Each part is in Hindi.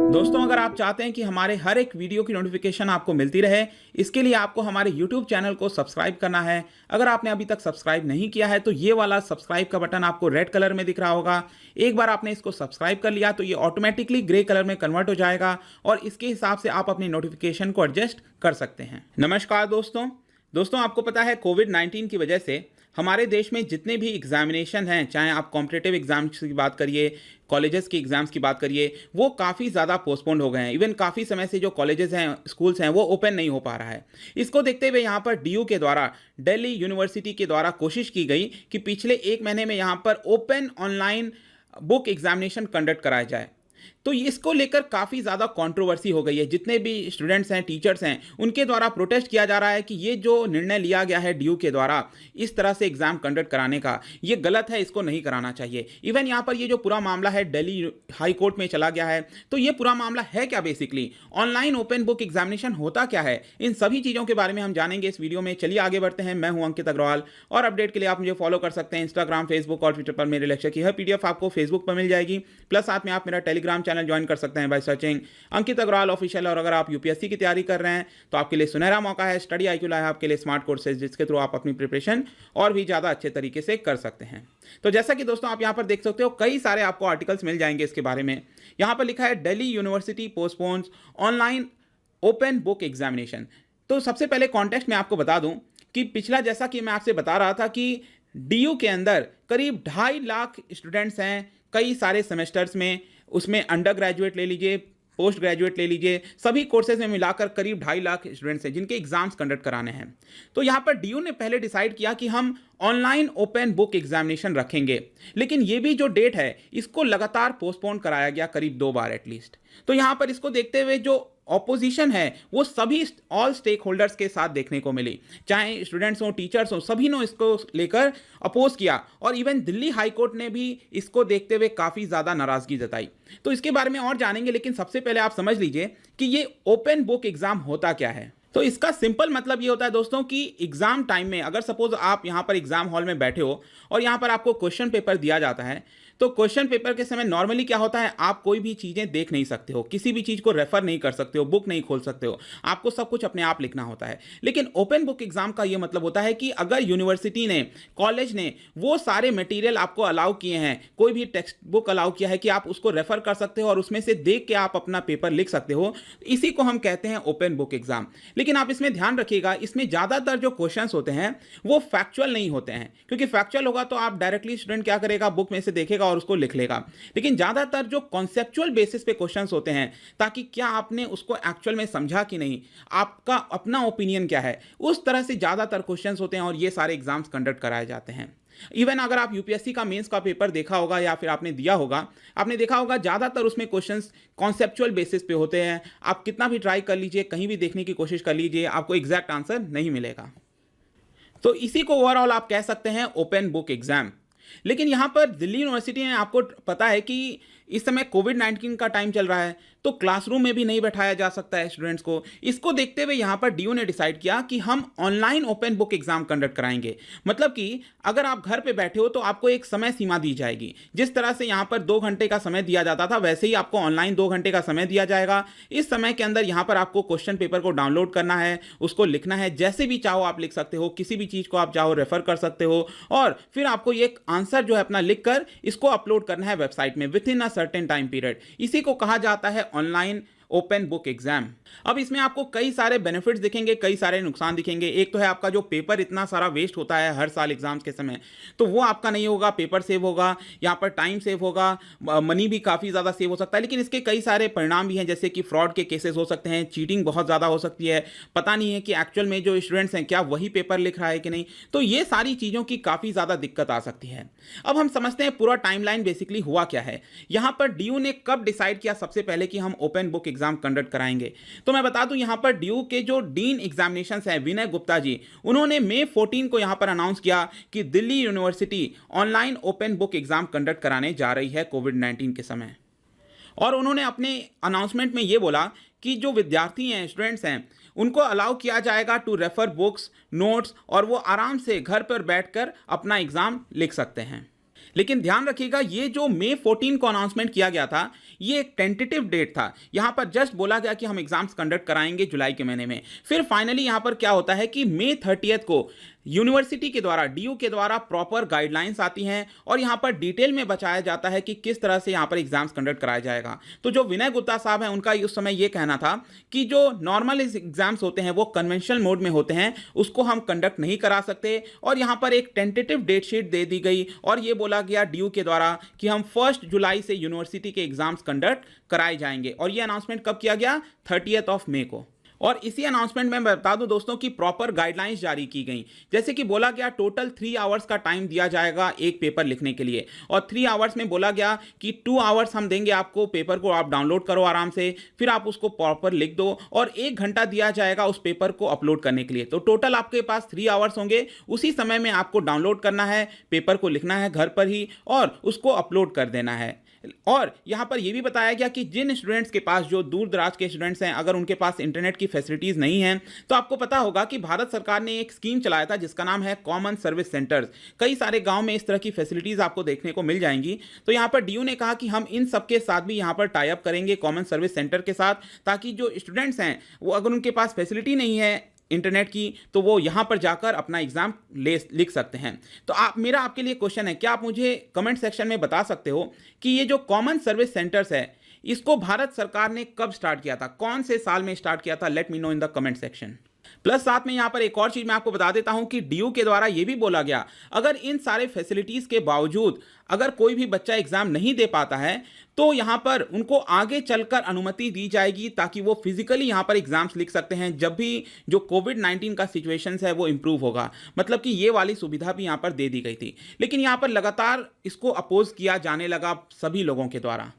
दोस्तों, अगर आप चाहते हैं कि हमारे हर एक वीडियो की नोटिफिकेशन आपको मिलती रहे, इसके लिए आपको हमारे YouTube चैनल को सब्सक्राइब करना है। अगर आपने अभी तक सब्सक्राइब नहीं किया है तो ये वाला सब्सक्राइब का बटन आपको रेड कलर में दिख रहा होगा। एक बार आपने इसको सब्सक्राइब कर लिया तो ये ऑटोमेटिकली ग्रे कलर में कन्वर्ट हो जाएगा और इसके हिसाब से आप अपनी नोटिफिकेशन को एडजस्ट कर सकते हैं। नमस्कार दोस्तों, आपको पता है कोविड-19 की वजह से हमारे देश में जितने भी एग्जामिनेशन हैं, चाहे आप कॉम्पिटिटिव एग्जाम्स की बात करिए, कॉलेजेस की एग्जाम्स की बात करिए, वो काफ़ी ज़्यादा पोस्टपोन्ड हो गए हैं। इवन काफ़ी समय से जो कॉलेजेस हैं, स्कूल्स हैं, वो ओपन नहीं हो पा रहा है। इसको देखते हुए यहाँ पर डीयू के द्वारा, दिल्ली यूनिवर्सिटी के द्वारा कोशिश की गई कि पिछले 1 महीने में यहाँ पर open online book examination conduct कराया जाए। तो इसको लेकर काफ़ी ज़्यादा कंट्रोवर्सी हो गई है। जितने भी स्टूडेंट्स हैं, टीचर्स हैं, उनके द्वारा प्रोटेस्ट किया जा रहा है कि ये जो निर्णय लिया गया है डीयू के द्वारा इस तरह से एग्ज़ाम कंडक्ट कराने का, ये गलत है, इसको नहीं कराना चाहिए। इवन यहाँ पर ये जो पूरा मामला है दिल्ली हाई कोर्ट में चला गया है। तो ये पूरा मामला है क्या basically? Online open book examination होता क्या है? इन सभी चीज़ों के बारे में हम जानेंगे इस वीडियो में। चलिए आगे बढ़ते हैं। मैं हूँ अंकित अग्रवाल और अपडेट के लिए आप मुझे फॉलो कर सकते हैं इंस्टाग्राम, फेसबुक और ट्विटर पर। मेरे लेक्चर की हर PDF आपको फेसबुक पर मिल जाएगी। प्लस साथ में आप मेरा टेलीग्राम चैनल ज्वाइन कर सकते हैं by searching Ankit Agarwal official. और अगर आप यूपीएससी की तैयारी कर रहे हैं तो आपके लिए सुनहरा मौका है। स्टडी IQ लाया है आपके लिए स्मार्ट कोर्सेज, जिसके थ्रू आप अपनी प्रिपरेशन और भी ज़्यादा अच्छे तरीके से कर सकते हैं। तो जैसा कि दोस्तों आप यहाँ पर देख सकते हो, कई सारे आपको आर्टिकल्स मिल जाएंगे इसके बारे में। यहाँ पर लिखा है Delhi university postpones online open book examination. तो सबसे पहले कॉन्टेक्स्ट में आपको बता दूं कि पिछला, जैसा कि मैं आपसे बता रहा था कि डीयू के अंदर करीब 2.5 लाख स्टूडेंट्स हैं कई सारे सेमेस्टर्स में। उसमें अंडर ग्रेजुएट ले लीजिए, पोस्ट ग्रेजुएट ले लीजिए, सभी कोर्सेज में मिलाकर करीब 2.5 लाख स्टूडेंट्स हैं जिनके एग्जाम्स कंडक्ट कराने हैं। तो यहाँ पर डीयू ने पहले डिसाइड किया कि हम ऑनलाइन ओपन बुक एग्जामिनेशन रखेंगे, लेकिन ये भी जो डेट है इसको लगातार पोस्टपोन कराया गया करीब 2 बार एटलीस्ट। तो यहाँ पर इसको देखते हुए जो ऑपोजिशन है वो सभी ऑल स्टेक होल्डर्स के साथ देखने को मिली, चाहे स्टूडेंट्स हो, टीचर्स हो, सभी ने इसको लेकर अपोज किया। और इवन दिल्ली हाई कोर्ट ने भी इसको देखते हुए काफ़ी ज़्यादा नाराज़गी जताई। तो इसके बारे में और जानेंगे, लेकिन सबसे पहले आप समझ लीजिए कि ये ओपन बुक एग्ज़ाम होता क्या है। तो इसका सिंपल मतलब ये होता है दोस्तों कि एग्जाम टाइम में अगर सपोज आप यहाँ पर एग्जाम हॉल में बैठे हो और यहाँ पर आपको क्वेश्चन पेपर दिया जाता है, तो क्वेश्चन पेपर के समय नॉर्मली क्या होता है, आप कोई भी चीज़ें देख नहीं सकते हो, किसी भी चीज़ को रेफर नहीं कर सकते हो, बुक नहीं खोल सकते हो, आपको सब कुछ अपने आप लिखना होता है। लेकिन ओपन बुक एग्जाम का ये मतलब होता है कि अगर यूनिवर्सिटी ने, कॉलेज ने वो सारे मटेरियल आपको अलाउ किए हैं, कोई भी टेक्स्ट बुक अलाउ किया है कि आप उसको रेफर कर सकते हो और उसमें से देख के आप अपना पेपर लिख सकते हो, इसी को हम कहते हैं ओपन बुक एग्जाम। लेकिन आप इसमें ध्यान रखिएगा, इसमें ज़्यादातर जो क्वेश्चंस होते हैं वो फैक्चुअल नहीं होते हैं, क्योंकि फैक्चुअल होगा तो आप डायरेक्टली स्टूडेंट क्या करेगा, बुक में से देखेगा और उसको लिख लेगा। लेकिन ज़्यादातर जो कॉन्सेप्चुअल बेसिस पे क्वेश्चंस होते हैं, ताकि क्या आपने उसको एक्चुअल में समझा कि नहीं, आपका अपना ओपिनियन क्या है, उस तरह से ज़्यादातर क्वेश्चंस होते हैं और ये सारे एग्जाम्स कंडक्ट कराए जाते हैं। इवन अगर आप यूपीएससी का मेंस का पेपर देखा होगा या फिर आपने दिया होगा, आपने देखा होगा ज़्यादातर उसमें क्वेश्चंस कॉन्सेप्चुअल बेसिस पे होते हैं। आप कितना भी ट्राई कर लीजिए, कहीं भी देखने की कोशिश कर लीजिए, आपको एग्जैक्ट आंसर नहीं मिलेगा। तो इसी को ओवरऑल आप कह सकते हैं ओपन बुक एग्जाम। लेकिन यहाँ पर दिल्ली यूनिवर्सिटी ने, आपको पता है कि इस समय कोविड-19 का टाइम चल रहा है, तो क्लासरूम में भी नहीं बैठाया जा सकता है स्टूडेंट्स को। इसको देखते हुए यहाँ पर डीयू ने डिसाइड किया कि हम online open book exam conduct कराएंगे। मतलब कि अगर आप घर पे बैठे हो तो आपको एक समय सीमा दी जाएगी। जिस तरह से यहाँ पर 2 घंटे का समय दिया जाता था, वैसे ही आपको ऑनलाइन 2 घंटे का समय दिया जाएगा। इस समय के अंदर यहाँ पर आपको क्वेश्चन पेपर को डाउनलोड करना है, उसको लिखना है, जैसे भी चाहो आप लिख सकते हो, किसी भी चीज़ को आप चाहो रेफर कर सकते हो, और फिर आपको ये आंसर जो है अपना लिख कर इसको अपलोड करना है वेबसाइट में with in a certain time period. इसी को कहा जाता है ऑनलाइन ओपन बुक एग्जाम। अब इसमें आपको कई सारे बेनिफिट्स दिखेंगे, कई सारे नुकसान दिखेंगे। एक तो है आपका जो पेपर इतना सारा वेस्ट होता है हर साल एग्जाम्स के समय, तो वो आपका नहीं होगा, पेपर सेव होगा, यहाँ पर टाइम सेव होगा, मनी भी काफ़ी ज़्यादा सेव हो सकता है। लेकिन इसके कई सारे परिणाम भी हैं, जैसे कि फ्रॉड के केसेस हो सकते हैं, चीटिंग बहुत ज़्यादा हो सकती है, पता नहीं है कि एक्चुअल में जो स्टूडेंट्स हैं क्या वही पेपर लिख रहा है कि नहीं। तो ये सारी चीज़ों की काफ़ी ज़्यादा दिक्कत आ सकती है। अब हम समझते हैं पूरा टाइमलाइन बेसिकली हुआ क्या है। यहाँ पर डीयू ने कब डिसाइड किया सबसे पहले कि हम ओपन बुक एग्जाम कंडक्ट कराएंगे, तो मैं बता दूं यहाँ पर डीयू के जो डीन एग्जामिनेशंस हैं, विनय गुप्ता जी, उन्होंने मई 14 को यहाँ पर अनाउंस किया कि Delhi university online open book exam conduct कराने जा रही है कोविड-19 के समय। और उन्होंने अपने अनाउंसमेंट में ये बोला कि जो विद्यार्थी हैं, स्टूडेंट्स हैं, उनको अलाउ किया जाएगा टू रेफर बुक्स, नोट्स, और वो आराम से घर पर बैठकर अपना एग्जाम लिख सकते हैं। लेकिन ध्यान रखिएगा, ये जो मई 14 को अनाउंसमेंट किया गया था, ये एक टेंटेटिव डेट था। यहां पर जस्ट बोला गया कि हम एग्जाम्स कंडक्ट कराएंगे जुलाई के महीने में। फिर फाइनली यहां पर क्या होता है कि मई 30 को यूनिवर्सिटी के द्वारा, डीयू के द्वारा प्रॉपर गाइडलाइंस आती हैं और यहां पर डिटेल में बताया जाता है कि किस तरह से यहां पर एग्जाम्स कंडक्ट कराया जाएगा। तो जो विनय गुप्ता साहब हैं, उनका उस समय यह कहना था कि जो नॉर्मल एग्जाम्स होते हैं वो कन्वेंशनल मोड में होते हैं, उसको हम कंडक्ट नहीं करा सकते। और यहां पर एक टेंटेटिव डेट शीट दे दी गई और यह बोला गया डीयू के द्वारा कि हम 1 जुलाई से यूनिवर्सिटी के एग्जाम्स कंडक्ट कराए जाएंगे। और यह अनाउंसमेंट कब किया गया? 30 मई को। और इसी अनाउंसमेंट में मैं बता दूं दोस्तों कि प्रॉपर गाइडलाइंस जारी की गई। जैसे कि बोला गया टोटल 3 आवर्स का टाइम दिया जाएगा एक पेपर लिखने के लिए, और 3 आवर्स में बोला गया कि 2 आवर्स हम देंगे आपको, पेपर को आप डाउनलोड करो आराम से, फिर आप उसको प्रॉपर लिख दो, और 1 घंटा दिया जाएगा उस पेपर को अपलोड करने के लिए। तो टोटल आपके पास 3 आवर्स होंगे। उसी समय में आपको डाउनलोड करना है, पेपर को लिखना है घर पर ही और उसको अपलोड कर देना है। और यहां पर यह भी बताया गया कि जिन स्टूडेंट्स के पास, जो दूर दराज के स्टूडेंट्स हैं, अगर उनके पास इंटरनेट की फैसिलिटीज नहीं है, तो आपको पता होगा कि भारत सरकार ने एक स्कीम चलाया था जिसका नाम है कॉमन सर्विस सेंटर्स। कई सारे गांव में इस तरह की फैसिलिटीज आपको देखने को मिल जाएंगी। तो यहां पर डीयू ने कहा कि हम इन सबके साथ भी यहां पर टाई अप करेंगे कॉमन सर्विस सेंटर के साथ, ताकि जो स्टूडेंट्स हैं वो अगर उनके पास फैसिलिटी नहीं है इंटरनेट की, तो वो यहां पर जाकर अपना एग्जाम लिख सकते हैं। तो मेरा आपके लिए क्वेश्चन है, क्या आप मुझे कमेंट सेक्शन में बता सकते हो कि ये जो कॉमन सर्विस सेंटर्स है, इसको भारत सरकार ने कब स्टार्ट किया था, कौन से साल में स्टार्ट किया था? Let me know in the comment section. Plus साथ में यहां पर एक और चीज मैं आपको बता देता हूं कि डीयू के द्वारा यह भी बोला गया, अगर इन सारे फैसिलिटीज के बावजूद अगर कोई भी बच्चा एग्जाम नहीं दे पाता है, तो यहां पर उनको आगे चलकर अनुमति दी जाएगी ताकि वो फिजिकली यहां पर एग्जाम्स लिख सकते हैं जब भी जो कोविड-19 का सिचुएशन है वो इंप्रूव होगा। मतलब कि ये वाली सुविधा भी यहां पर दे दी गई थी, लेकिन यहां पर लगातार इसको अपोज किया जाने लगा सभी लोगों के द्वारा।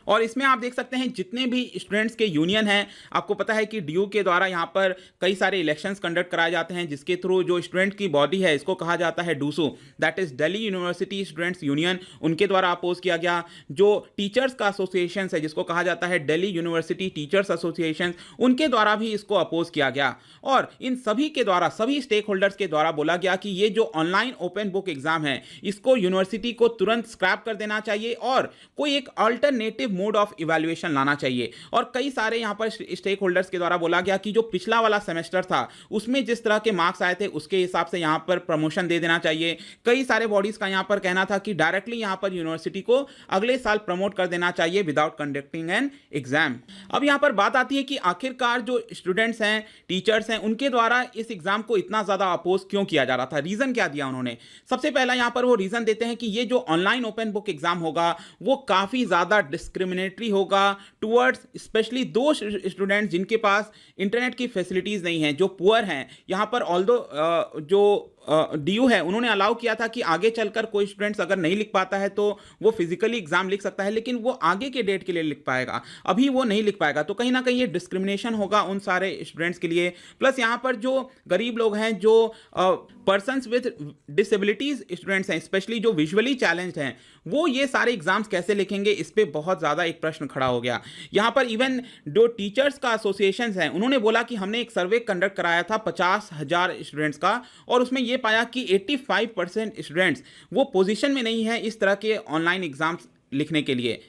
और इसमें आप देख सकते हैं जितने भी स्टूडेंट्स के यूनियन हैं, आपको पता है कि डीयू के द्वारा यहाँ पर कई सारे इलेक्शंस कंडक्ट कराए जाते हैं, जिसके थ्रू जो स्टूडेंट की बॉडी है इसको कहा जाता है DUSU, that is Delhi university students union, उनके द्वारा अपोज किया गया। जो टीचर्स का एसोसिएशन है जिसको कहा जाता है दिल्ली यूनिवर्सिटी टीचर्स एसोसिएशन, उनके द्वारा भी इसको अपोज किया गया। और इन सभी के द्वारा, सभी स्टेक होल्डर्स के द्वारा बोला गया कि ये जो ऑनलाइन ओपन बुक एग्जाम है, इसको यूनिवर्सिटी को तुरंत स्क्रैप कर देना चाहिए और कोई एक अल्टरनेटिव मोड ऑफ इवैल्यूएशन लाना चाहिए। और कई सारे यहां पर स्टेक होल्डर्स के द्वारा बोला गया कि जो पिछला वाला सेमेस्टर था उसमें जिस तरह के मार्क्स आए थे उसके हिसाब से यहां पर प्रमोशन दे देना चाहिए। कई सारे बॉडीज का यहां पर कहना था कि डायरेक्टली यहां पर यूनिवर्सिटी को अगले साल प्रमोट कर देना चाहिए विदाउट कंडक्टिंग एन एग्जाम। अब यहां पर बात आती है कि आखिरकार जो स्टूडेंट्स हैं, टीचर्स हैं, उनके द्वारा इस एग्जाम को इतना ज्यादा अपोज क्यों किया जा रहा था, रीजन क्या दिया उन्होंने? सबसे पहला यहां पर वो रीजन देते हैं कि ये जो ऑनलाइन ओपन बुक एग्जाम होगा वो काफी ज्यादा डिस्क्रिमिनेटरी होगा टुवर्ड्स स्पेशली दो स्टूडेंट्स जिनके पास इंटरनेट की फैसिलिटीज नहीं है, जो पुअर हैं। यहां पर ऑल्दो जो डीयू है उन्होंने अलाउ किया था कि आगे चलकर कोई स्टूडेंट्स अगर नहीं लिख पाता है तो वो फिजिकली एग्जाम लिख सकता है, लेकिन वो आगे के डेट के लिए लिख पाएगा, अभी वो नहीं लिख पाएगा। तो कहीं ना कहीं ये डिस्क्रिमिनेशन होगा उन सारे स्टूडेंट्स के लिए। प्लस यहाँ पर जो गरीब लोग हैं, जो पर्सन्स विद डिसेबिलिटीज स्टूडेंट्स हैं, स्पेशली जो विजुअली चैलेंज्ड हैं, वो ये सारे एग्जाम्स कैसे लिखेंगे, इस पर बहुत ज़्यादा एक प्रश्न खड़ा हो गया। यहाँ पर इवन जो टीचर्स का एसोसिएशन है उन्होंने बोला कि हमने एक सर्वे कंडक्ट कराया था 50,000 स्टूडेंट्स का, और उसमें यह पाया कि 85% स्टूडेंट्स वो पोजीशन में नहीं है इस तरह के ऑनलाइन एग्जाम्स लिखने के लिए।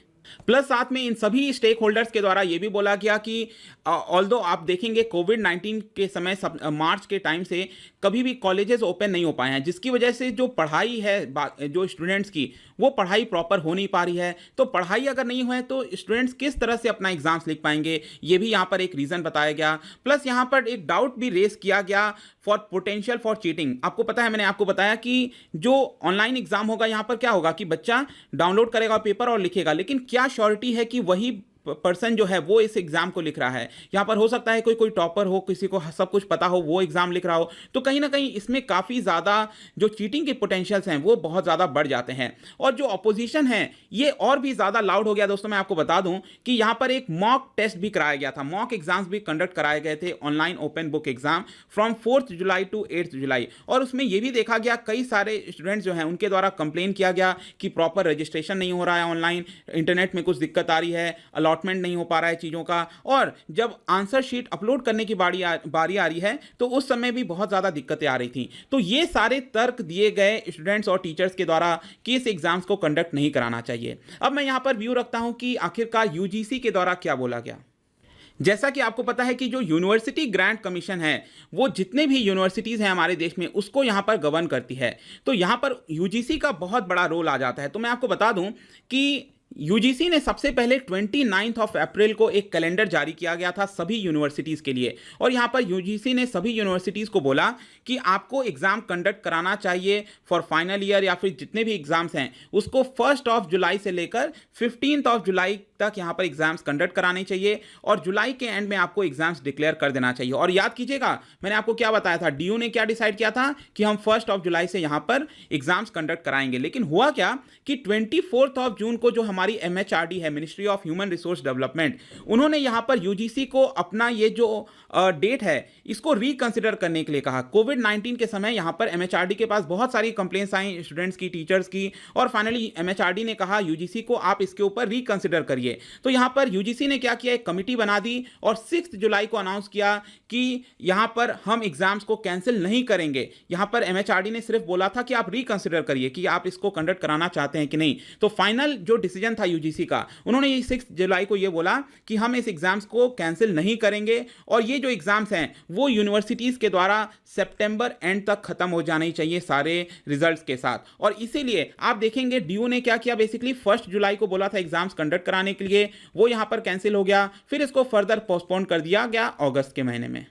प्लस साथ में इन सभी स्टेक होल्डर्स के द्वारा यह भी बोला गया कि ऑल्दो आप देखेंगे कोविड-19 के समय मार्च के टाइम से कभी भी कॉलेजेस ओपन नहीं हो पाए हैं, जिसकी वजह से जो पढ़ाई है जो स्टूडेंट्स की, वो पढ़ाई प्रॉपर हो नहीं पा रही है। तो पढ़ाई अगर नहीं हुए तो स्टूडेंट्स किस तरह से अपना एग्जाम्स लिख पाएंगे, ये भी यहाँ पर एक रीज़न बताया गया। प्लस यहाँ पर एक डाउट भी रेस किया गया फॉर पोटेंशियल फॉर चीटिंग। आपको पता है, मैंने आपको बताया कि जो ऑनलाइन एग्जाम होगा यहाँ पर क्या होगा कि बच्चा डाउनलोड करेगा पेपर और लिखेगा, लेकिन क्या श्योरिटी है कि वही पर्सन जो है वो इस एग्जाम को लिख रहा है? यहाँ पर हो सकता है कोई टॉपर हो, किसी को सब कुछ पता हो, वो एग्जाम लिख रहा हो। तो कहीं ना कहीं इसमें काफ़ी ज़्यादा जो चीटिंग के पोटेंशियल्स हैं वो बहुत ज़्यादा बढ़ जाते हैं। और जो अपोजिशन है ये और भी ज़्यादा लाउड हो गया। दोस्तों मैं आपको बता दूं कि यहाँ पर एक मॉक टेस्ट भी कराया गया था, मॉक एग्जाम्स भी कंडक्ट कराए गए थे, online open book exam from 4 July to 8 July. और उसमें यह भी देखा गया कई सारे स्टूडेंट्स जो हैं उनके द्वारा कंप्लेन किया गया कि प्रॉपर रजिस्ट्रेशन नहीं हो रहा है, ऑनलाइन इंटरनेट में कुछ दिक्कत आ रही है, अलॉटमेंट नहीं हो पा रहा है चीज़ों का, और जब आंसर शीट अपलोड करने की बारी आ रही है तो उस समय भी बहुत ज़्यादा दिक्कतें आ रही थी। तो ये सारे तर्क दिए गए स्टूडेंट्स और टीचर्स के द्वारा कि इस एग्जाम्स को कंडक्ट नहीं कराना चाहिए। अब मैं यहाँ पर व्यू रखता हूँ कि आखिरकार यूजीसी के द्वारा क्या बोला गया। जैसा कि आपको पता है कि जो यूनिवर्सिटी ग्रांट कमीशन है वो जितने भी यूनिवर्सिटीज़ हैं हमारे देश में उसको यहाँ पर गवर्न करती है। तो यहाँ पर यूजीसी का बहुत बड़ा रोल आ जाता है। तो मैं आपको बता दूं कि यूजीसी ने सबसे पहले 29 अप्रैल को एक कैलेंडर जारी किया गया था सभी यूनिवर्सिटीज़ के लिए, और यहाँ पर यूजीसी ने सभी यूनिवर्सिटीज़ को बोला कि आपको एग्ज़ाम कंडक्ट कराना चाहिए फॉर फाइनल ईयर या फिर जितने भी एग्ज़ाम्स हैं उसको 1 जुलाई से लेकर 15 जुलाई तक यहाँ पर एग्जाम्स कंडक्ट कराने चाहिए, और जुलाई के एंड में आपको एग्जाम्स डिक्लेयर कर देना चाहिए। और याद कीजिएगा मैंने आपको क्या बताया था, डीयू ने क्या डिसाइड किया था कि हम 1 जुलाई से यहाँ पर एग्जाम्स कंडक्ट कराएंगे। लेकिन हुआ क्या कि 24 जून को जो हमारी एमएचआरडी है, ministry of human resource development, उन्होंने यहाँ पर यूजीसी को अपना ये जो डेट है इसको रिकंसिडर करने के लिए कहा। कोविड-19 के समय यहाँ पर एमएचआरडी के पास बहुत सारी कंप्लेंट्स आई स्टूडेंट्स की, टीचर्स की, और फाइनली एमएचआरडी ने कहा यूजीसी को आप इसके ऊपर रिकंसिडर करिए। तो यहां पर यूजीसी ने क्या किया, एक कमिटी बना दी और 6 जुलाई को अनाउंस किया कि यहां पर हम एग्जाम्स को कैंसिल नहीं करेंगे। यहां पर एमएचआरडी ने सिर्फ बोला था कि आप रिकंसिडर करिए कि आप इसको कंडक्ट कराना चाहते हैं कि नहीं। तो फाइनल जो डिसीजन था यूजीसी का, उन्होंने ये 6 जुलाई को ये बोला कि हम इस एग्जाम्स को कैंसिल नहीं करेंगे, और ये जो एग्जाम्स हैं वो यूनिवर्सिटीज के द्वारा सितंबर एंड तक खत्म हो जाने चाहिए सारे रिजल्ट्स के साथ। और इसीलिए आप देखेंगे डीयू ने क्या किया, बेसिकली 1 जुलाई को बोला था एग्जाम्स कंडक्ट कराने के लिए, वो यहां पर कैंसिल हो गया, फिर इसको फर्दर पोस्टपोन कर दिया गया अगस्त के महीने में।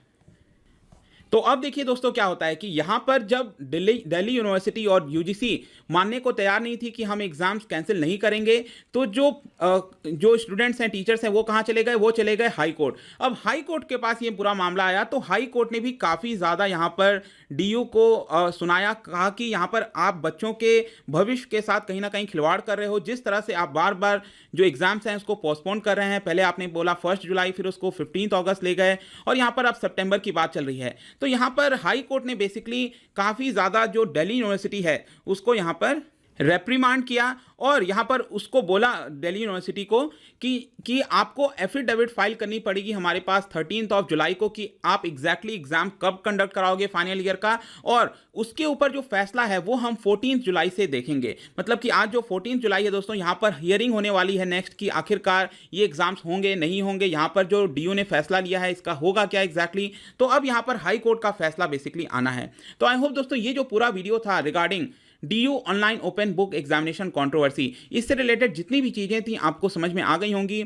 तो अब देखिए दोस्तों क्या होता है कि यहां पर जब दिल्ली यूनिवर्सिटी और यूजीसी मानने को तैयार नहीं थी कि हम एग्जाम्स कैंसिल नहीं करेंगे, तो जो स्टूडेंट्स हैं, टीचर्स हैं, वो कहां चले गए, वो चले गए हाई कोर्ट। अब हाई कोर्ट के पास ये पूरा मामला आया तो हाई कोर्ट ने भी काफ़ी ज़्यादा यहां पर डीयू को सुनाया, कहा कि यहां पर आप बच्चों के भविष्य के साथ कहीं ना कहीं खिलवाड़ कर रहे हो। जिस तरह से आप बार बार जो एग्जाम्स हैं उसको पोस्टपोन कर रहे हैं, पहले आपने बोला 1 जुलाई, फिर उसको 15 अगस्त ले गए, और यहां पर अब सितंबर की बात चल रही है। तो यहां पर हाई कोर्ट ने बेसिकली काफी ज्यादा जो दिल्ली यूनिवर्सिटी है उसको यहां पर रेप्रीमांड किया, और यहां पर उसको बोला दिल्ली यूनिवर्सिटी को कि आपको एफिडेविट फाइल करनी पड़ेगी हमारे पास 13 जुलाई को कि आप एग्जैक्टली एग्जाम कब कंडक्ट कराओगे फाइनल ईयर का, और उसके ऊपर जो फैसला है वो हम 14 जुलाई से देखेंगे। मतलब कि आज जो 14 जुलाई है दोस्तों, यहां पर हियरिंग होने वाली है नेक्स्ट कि आखिरकार ये एग्जाम्स होंगे नहीं होंगे, यहां पर जो डीयू ने फैसला लिया है इसका होगा क्या एग्जैक्टली। तो अब यहां पर हाई कोर्ट का फैसला बेसिकली आना है। तो आई होप दोस्तों ये जो पूरा वीडियो था regarding DU online open book examination controversy, इससे रिलेटेड जितनी भी चीज़ें थी आपको समझ में आ गई होंगी।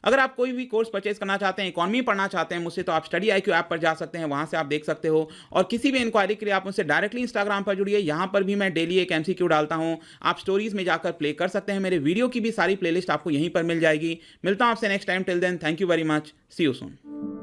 अगर आप कोई भी कोर्स परचेज करना चाहते हैं, इकोनॉमी पढ़ना चाहते हैं मुझसे, तो आप स्टडी IQ ऐप पर जा सकते हैं, वहां से आप देख सकते हो। और किसी भी इंक्वायरी के लिए आप मुझसे डायरेक्टली इंस्टाग्राम पर जुड़िए, यहां पर भी मैं डेली एक MCQ डालता हूं, आप स्टोरीज में जाकर प्ले कर सकते हैं। मेरे वीडियो की भी सारी प्लेलिस्ट आपको यहीं पर मिल जाएगी। मिलता हूं आपसे next time, till then thank you very much, see you soon.